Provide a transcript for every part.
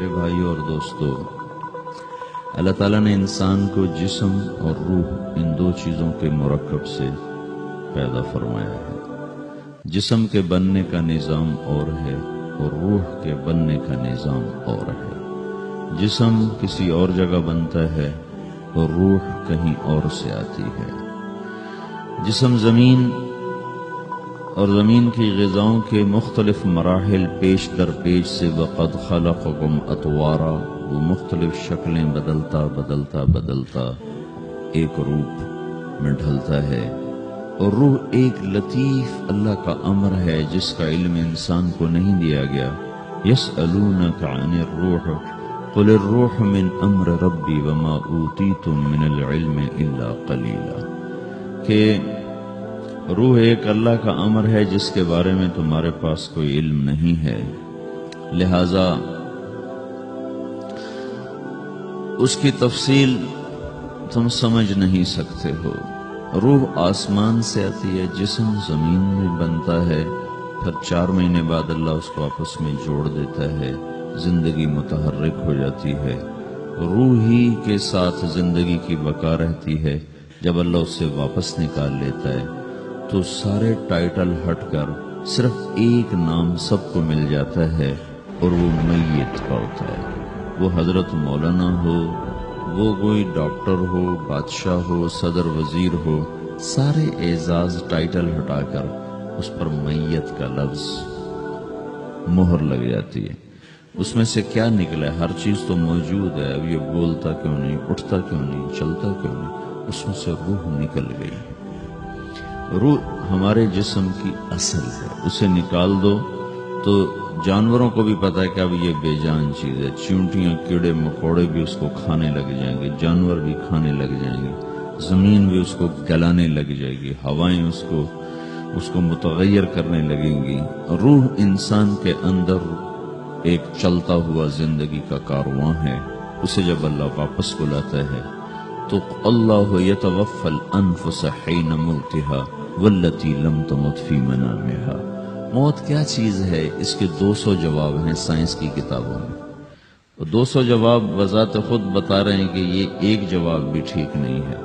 میرے بھائیوں اور دوستو، اللہ تعالیٰ نے انسان کو جسم اور روح ان دو چیزوں کے مرکب سے پیدا فرمایا ہے۔ جسم کے بننے کا نظام اور ہے اور روح کے بننے کا نظام اور ہے۔ جسم کسی اور جگہ بنتا ہے اور روح کہیں اور سے آتی ہے۔ جسم زمین اور زمین کی غذاؤں کے مختلف مراحل پیش در پیش سے وقد خلقکم اطوارا، وہ مختلف شکلیں بدلتا ایک روپ میں ڈھلتا ہے، اور روح ایک لطیف اللہ کا امر ہے جس کا علم انسان کو نہیں دیا گیا۔ یسألونک عن الروح قل الروح من امر ربی وما اوتیتم من العلم الا قلیلا، کہ روح ایک اللہ کا امر ہے جس کے بارے میں تمہارے پاس کوئی علم نہیں ہے، لہذا اس کی تفصیل تم سمجھ نہیں سکتے ہو۔ روح آسمان سے آتی ہے، جسم زمین میں بنتا ہے، پھر 4 مہینے بعد اللہ اس کو آپس میں جوڑ دیتا ہے، زندگی متحرک ہو جاتی ہے۔ روح ہی کے ساتھ زندگی کی بقا رہتی ہے۔ جب اللہ اس سے واپس نکال لیتا ہے تو سارے ٹائٹل ہٹ کر صرف ایک نام سب کو مل جاتا ہے، اور وہ میت کا ہوتا ہے۔ وہ حضرت مولانا ہو، وہ کوئی ڈاکٹر ہو، بادشاہ ہو، صدر وزیر ہو، سارے اعزاز ٹائٹل ہٹا کر اس پر میت کا لفظ مہر لگ جاتی ہے۔ اس میں سے کیا نکلا ہے؟ ہر چیز تو موجود ہے، اب یہ بولتا کیوں نہیں، اٹھتا کیوں نہیں، چلتا کیوں نہیں؟ اس میں سے روح نکل گئی۔ روح ہمارے جسم کی اصل ہے، اسے نکال دو تو جانوروں کو بھی پتا ہے کہ اب یہ بے جان چیز ہے۔ چیونٹیاں، کیڑے مکوڑے بھی اس کو کھانے لگ جائیں گے، جانور بھی کھانے لگ جائیں گے، زمین بھی اس کو گلانے لگ جائے گی، ہوائیں اس کو متغیر کرنے لگیں گی۔ روح انسان کے اندر ایک چلتا ہوا زندگی کا کارواں ہے۔ اسے جب اللہ واپس بلاتا ہے تو اللہ یتوفی الانفس حین موتها والتی لم تمت فی منامها۔ موت کیا چیز ہے؟ اس کے 200 جواب ہیں سائنس کی کتابوں میں، 200 جواب بذات خود بتا رہے ہیں کہ یہ ایک جواب بھی ٹھیک نہیں ہے،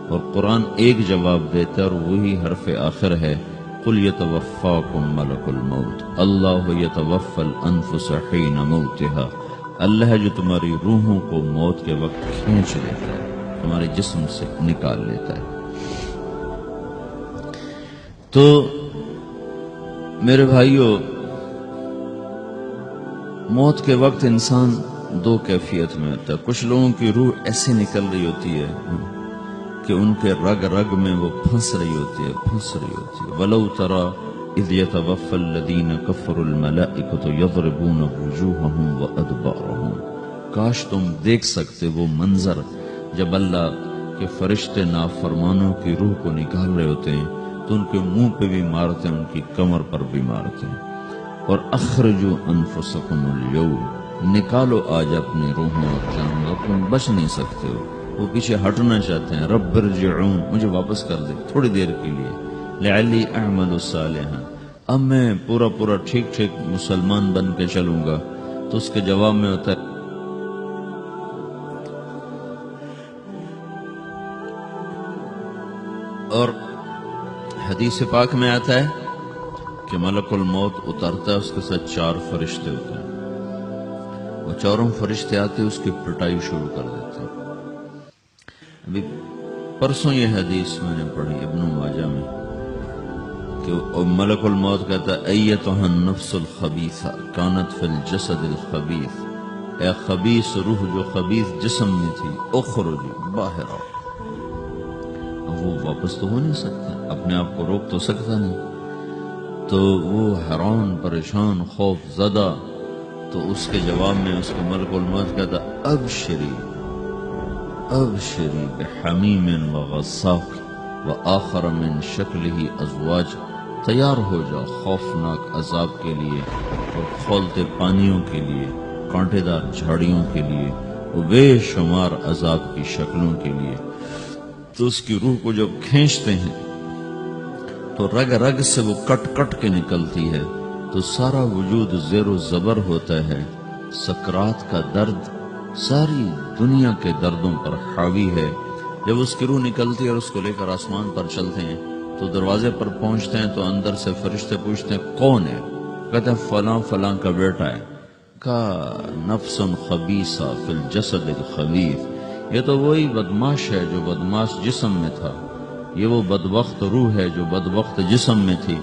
اور قرآن ایک جواب دیتا ہے اور وہی حرف آخر ہے، قل یتوفاکم ملک الموت اللہ یتوفی الانفس حین موتها۔ اللہ ہے جو تمہاری روحوں کو موت کے وقت کھینچ لیتا ہے، تمہارے جسم سے نکال لیتا ہے۔ تو میرے بھائیوں، موت کے وقت انسان 2 کیفیت میں ہوتا ہے۔ کچھ لوگوں کی روح ایسے نکل رہی ہوتی ہے کہ ان کے رگ رگ میں وہ پھنس رہی ہوتی ہے۔ وَلَوْ تَرَى إِذْ يَتَوَفَّى الَّذِينَ كَفَرُوا الْمَلَائِكَةُ يَضْرِبُونَ وُجُوهَهُمْ وَأَدْبَارَهُمْ۔ کاش تم دیکھ سکتے وہ منظر جب اللہ کے فرشتے نافرمانوں کی روح کو نکال رہے ہوتے ہیں تو ان کے منہ پہ بھی مارتے ہیں، ان کی کمر پر بھی مارتے ہیں۔ اور اخرجوا انفسکم اليوم، نکالو آج اپنی روحوں اور جانوں، تم بچ نہیں سکتے ہو۔ وہ پیچھے ہٹنا چاہتے ہیں، رب ارجعون، مجھے واپس کر دے تھوڑی دیر کے لیے، لعلی اعمل صالحا، اب میں پورا ٹھیک مسلمان بن کے چلوں گا۔ تو اس کے جواب میں ہوتا ہے اور حدیث پاک میں آتا ہے کہ ملک الموت اترتا ہے، اس کے ساتھ 4 فرشتے ہوتے ہیں، وہ 4 فرشتے آتے اس کی پٹائی شروع کر دیتے ہیں۔ ابھی پرسوں یہ حدیث میں نے پڑھی ابن ماجہ میں کہ ملک الموت کہتا ہے ایتھا النفس الخبیثہ کانت فی الجسد الخبیث، اے خبیث روح جو خبیث جسم میں تھی، اخرج باہر آؤ۔ وہ واپس تو ہو نہیں سکتا، اپنے آپ کو روک تو سکتا نہیں، تو وہ حیران، پریشان، خوف زدہ، تو اس کے جواب میں اس کو ملک الموت کہتا ابشری بحمیم وغساق وآخر من شکلہ ازواج، تیار ہو جا خوفناک عذاب کے لیے اور کھولتے پانیوں کے لیے، کانٹے دار جھاڑیوں کے لیے، اور بے شمار عذاب کی شکلوں کے لیے۔ تو اس کی روح کو جب کھینچتے ہیں تو رگ رگ سے وہ کٹ کے نکلتی ہے، تو سارا وجود زیر و زبر ہوتا ہے، سکرات کا درد ساری دنیا کے دردوں پر حاوی ہے۔ جب اس کی روح نکلتی ہے اور اس کو لے کر آسمان پر چلتے ہیں تو دروازے پر پہنچتے ہیں تو اندر سے فرشتے پوچھتے ہیں کون ہے؟ کہتے ہیں فلاں فلاں کا بیٹا ہے۔ کہا نفس خبیثہ فی الجسد الخبیث، یہ تو وہی بدماش ہے جو بدماش جسم میں تھا، یہ وہ بدبخت روح ہے جو بدبخت جسم میں تھی،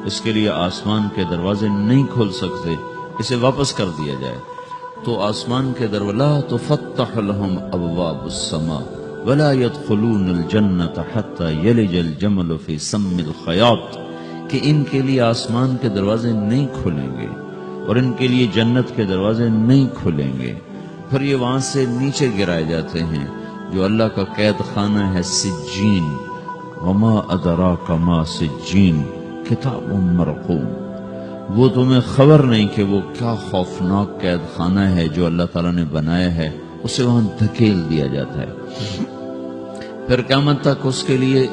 اس کے لیے آسمان کے دروازے نہیں کھول سکتے، اسے واپس کر دیا جائے۔ تو آسمان کے دروازے لا تفتح لهم ابواب السماء ولا يدخلون الجنة حتى يلج الجمل في سم الخياط، کہ ان کے لیے آسمان کے دروازے نہیں کھلیں گے اور ان کے لیے جنت کے دروازے نہیں کھلیں گے، پھر یہ وہاں سے نیچے گرائے جاتے ہیں جو اللہ کا قید خانہ ہے سجین۔ وما ادراک ما سجین کتاب مرقوم، وہ تمہیں خبر نہیں کہ وہ کیا خوفناک قید خانہ ہے جو اللہ تعالیٰ نے بنایا ہے، اسے وہاں دھکیل دیا جاتا ہے۔ پھر قیامت تک اس کے لیے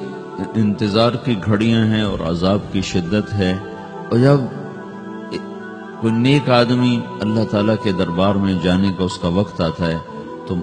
انتظار کی گھڑیاں ہیں اور عذاب کی شدت ہے۔ اور جب کوئی نیک آدمی اللہ تعالیٰ کے دربار میں جانے کا اس کا وقت آتا ہے تو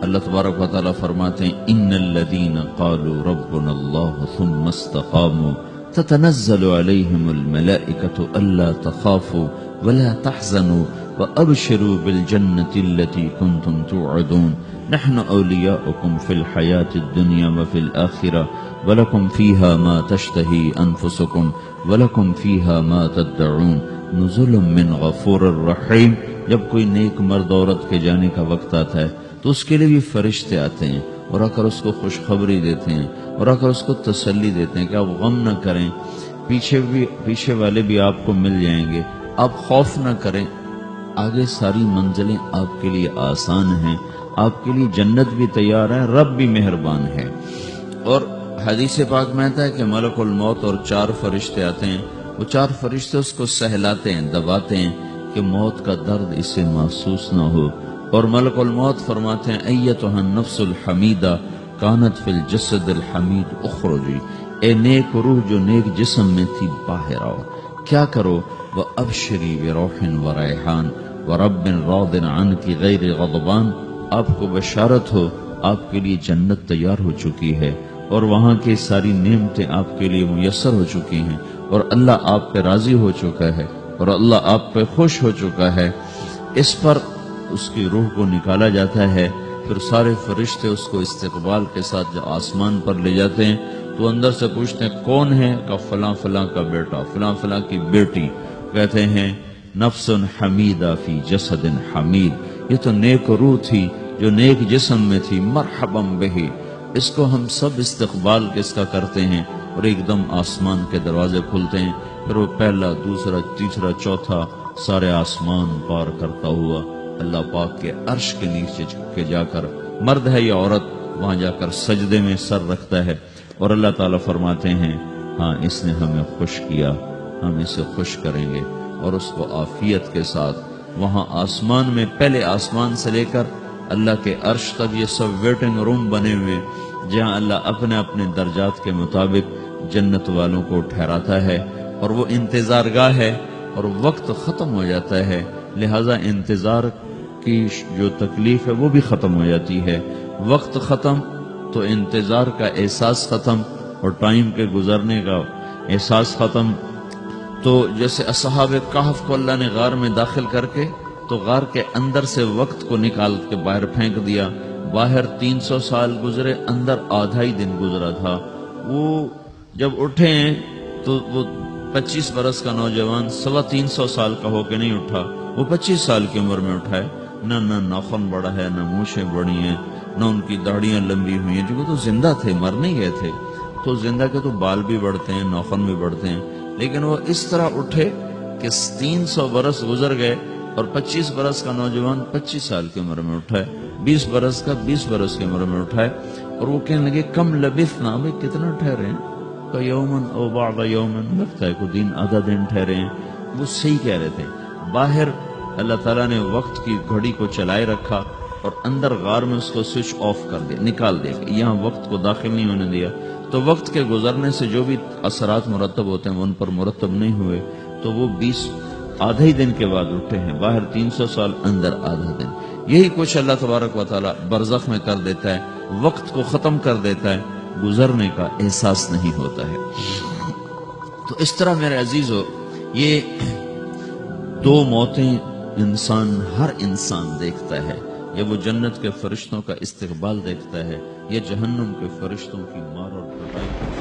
اللہ تبارک و تعالیٰ فرماتے ہیں ان الذین قالوا ربنا اللہ ثم استقاموا تتنزل علیہم الملائکۃ الا تخافوا ولا تحزنوا وابشروا بالجنة التي كنتم توعدون نحن اولیاؤکم فی الحیاة الدنیا وفی الآخرہ ولکم فیہا ما تشتہی انفسکم ولکم فیہا ما تدعون نزل من غفور الرحیم۔ جب کوئی نیک مرد عورت کے جانے کا وقت آتا ہے تو اس کے لیے بھی فرشتے آتے ہیں اور آ کر اس کو خوشخبری دیتے ہیں اور آ کر اس کو تسلی دیتے ہیں کہ آپ غم نہ کریں، پیچھے والے بھی آپ کو مل جائیں گے، آپ خوف نہ کریں، آگے ساری منزلیں آپ کے لیے آسان ہیں، آپ کے لیے جنت بھی تیار ہے، رب بھی مہربان ہے۔ اور حدیث پاک میں آتا ہے کہ ملک الموت اور 4 فرشتے آتے ہیں، وہ 4 فرشتے اس کو سہلاتے ہیں، دباتے ہیں کہ موت کا درد اسے محسوس نہ ہو، اور ملک الموت فرماتے ہیں ایتھا النفس الحمیدہ کانت فی الجسد الحمید اخرجی، اے نیک روح جو نیک جسم میں تھی باہر آؤ، کیا کرو؟ وَأَبْشِرِي بِرَوْحٍ وَرَيْحَانٍ وَرَبٍّ رَاضٍ عَنْكِ غَيْرِ غَضْبَانٍ، آپ کو بشارت ہو آپ کے لیے جنت تیار ہو چکی ہے اور وہاں کی ساری نعمتیں آپ کے لیے میسر ہو چکی ہیں اور اللہ آپ پہ راضی ہو چکا ہے اور اللہ آپ پہ خوش ہو چکا ہے۔ اس پر اس کی روح کو نکالا جاتا ہے، پھر سارے فرشتے اس کو استقبال کے ساتھ جب آسمان پر لے جاتے ہیں تو اندر سے پوچھتے ہیں کون ہے؟ کہ فلاں فلاں کا بیٹا، فلاں فلاں کی بیٹی۔ کہتے ہیں نفس حمیدہ فی جسد حمید، یہ تو نیک روح تھی جو نیک جسم میں تھی، مرحبا بہی، اس کو ہم سب استقبال کس کا کرتے ہیں، اور ایک دم آسمان کے دروازے کھلتے ہیں، پھر وہ پہلا دوسرا تیسرا چوتھا سارے آسمان پار کرتا ہوا اللہ پاک کے عرش کے نیچے جھک کے جا کر، مرد ہے یا عورت، وہاں جا کر سجدے میں سر رکھتا ہے اور اللہ تعالیٰ فرماتے ہیں ہاں اس نے ہمیں خوش کیا، ہم اسے خوش کریں گے، اور اس کو عافیت کے ساتھ وہاں آسمان میں، پہلے آسمان سے لے کر اللہ کے عرش تک یہ سب ویٹنگ روم بنے ہوئے جہاں اللہ اپنے اپنے درجات کے مطابق جنت والوں کو ٹھہراتا ہے، اور وہ انتظار گاہ ہے اور وقت ختم ہو جاتا ہے، لہذا انتظار کی جو تکلیف ہے وہ بھی ختم ہو جاتی ہے۔ وقت ختم تو انتظار کا احساس ختم اور ٹائم کے گزرنے کا احساس ختم۔ تو جیسے اصحاب کہف کو اللہ نے غار میں داخل کر کے تو غار کے اندر سے وقت کو نکال کے باہر پھینک دیا، باہر 300 سال گزرے، اندر آدھا ہی دن گزرا تھا۔ وہ جب اٹھے ہیں تو وہ 25 برس کا نوجوان 325 سال کا ہو کے نہیں اٹھا، وہ 25 سال کی عمر میں اٹھا ہے، نہ ناخن بڑا ہے، نہ مونچھیں بڑی ہیں، نہ ان کی داڑیاں لمبی ہوئی ہیں، جو وہ تو زندہ تھے، مر نہیں گئے تھے، تو زندہ کے تو بال بھی بڑھتے ہیں، ناخن بھی بڑھتے ہیں، لیکن وہ اس طرح اٹھے کہ 300 برس گزر گئے اور 25 برس کا نوجوان 25 سال کی عمر میں اٹھا ہے، 20 برس کا 20 برس کی عمر میں اٹھا ہے، اور وہ کہنے لگے کم لبثنا، بھئی کتنا ٹھہرے ہیں؟ کہ یومن او بعض یومن، لگتا ہے کوئی دن آدھا دن ٹھہرے ہیں۔ وہ صحیح کہہ رہے تھے، باہر اللہ تعالیٰ نے وقت کی گھڑی کو چلائے رکھا اور اندر غار میں اس کو سوئچ آف کر دیا، نکال دیا، یہاں وقت کو داخل نہیں ہونے دیا، تو وقت کے گزرنے سے جو بھی اثرات مرتب ہوتے ہیں وہ ان پر مرتب نہیں ہوئے، تو وہ 20 آدھے ہی دن کے بعد اٹھے ہیں، باہر 300 سال، اندر آدھا دن. یہی کچھ اللہ تبارک و تعالی برزخ میں کر دیتا ہے، وقت کو ختم کر دیتا ہے، گزرنے کا احساس نہیں ہوتا ہے. تو اس طرح میرے عزیزو، یہ دو موتیں ہر انسان دیکھتا ہے. یا وہ جنت کے فرشتوں کا استقبال دیکھتا ہے، یا جہنم کے فرشتوں کی مار اور پٹائی.